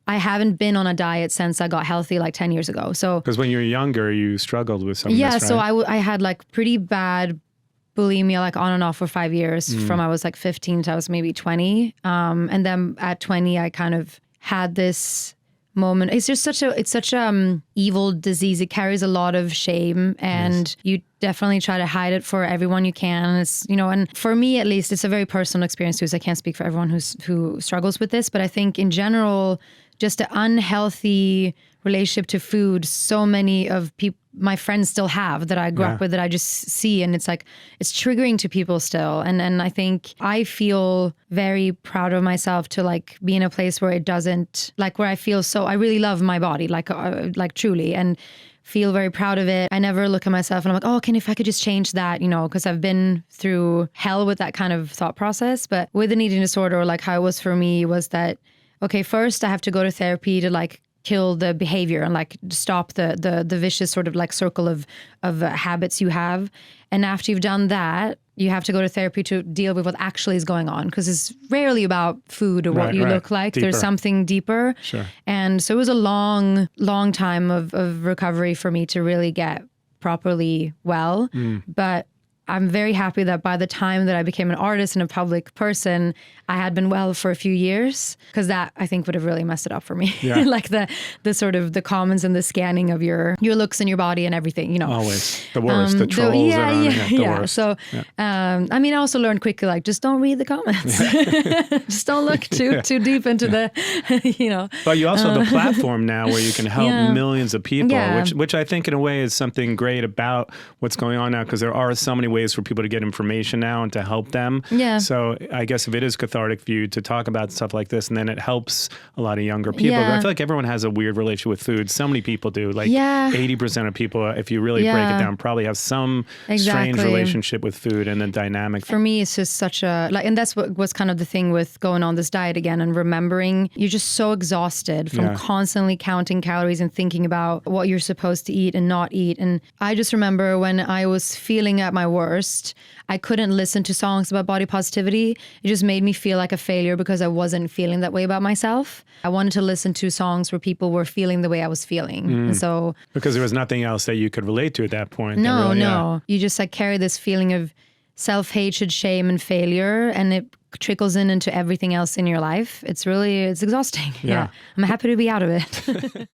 I haven't been on a diet since I got healthy like 10 years ago. So, because when you were younger, you struggled with some of this, right? So I had like pretty bad bulimia, like on and off for 5 years from I was like 15 to I was maybe 20. And then at 20, I kind of had this moment. It's just such a evil disease. It carries a lot of shame, and you definitely try to hide it for everyone you can. And it's, and for me at least, it's a very personal experience too. So I can't speak for everyone who struggles with this, but I think in general, just an unhealthy relationship to food, so many of my friends still have, that I grew up with, that I just see, and it's like it's triggering to people still. And I think I feel very proud of myself to like be in a place where it doesn't, like where I feel so, I really love my body, like truly, and feel very proud of it. I never look at myself and I'm like, oh, if I could just change that, because I've been through hell with that kind of thought process. But with an eating disorder, or like how it was for me, was that, okay, first I have to go to therapy to like kill the behavior and like stop the vicious sort of like circle of habits you have. And after you've done that, you have to go to therapy to deal with what actually is going on, because it's rarely about food or what you look like. Deeper. There's something deeper. Sure. And so it was a long, long time of recovery for me to really get properly well. But I'm very happy that by the time that I became an artist and a public person, I had been well for a few years, because that I think would have really messed it up for me. Yeah. Like the sort of the comments and the scanning of your looks and your body and everything, Always. The worst, the trolls the worst. So, I mean, I also learned quickly, like, just don't read the comments. Just don't look too deep into the, But you also have a platform now where you can help millions of people, which I think in a way is something great about what's going on now, because there are so many ways for people to get information now and to help them. Yeah. So I guess if it is cathartic for you to talk about stuff like this, and then it helps a lot of younger people. Yeah. I feel like everyone has a weird relationship with food. So many people do. Like 80% of people, if you really break it down, probably have some strange relationship with food and the dynamic. For me, it's just such a, like, and that's what was kind of the thing with going on this diet again and remembering you're just so exhausted from constantly counting calories and thinking about what you're supposed to eat and not eat. And I just remember when I was feeling at my worst, I couldn't listen to songs about body positivity. It just made me feel like a failure because I wasn't feeling that way about myself. I wanted to listen to songs where people were feeling the way I was feeling. And so, because there was nothing else that you could relate to at that point. No. You just like carry this feeling of self-hatred, shame, and failure, and it trickles into everything else in your life. It's exhausting. Yeah. I'm happy to be out of it.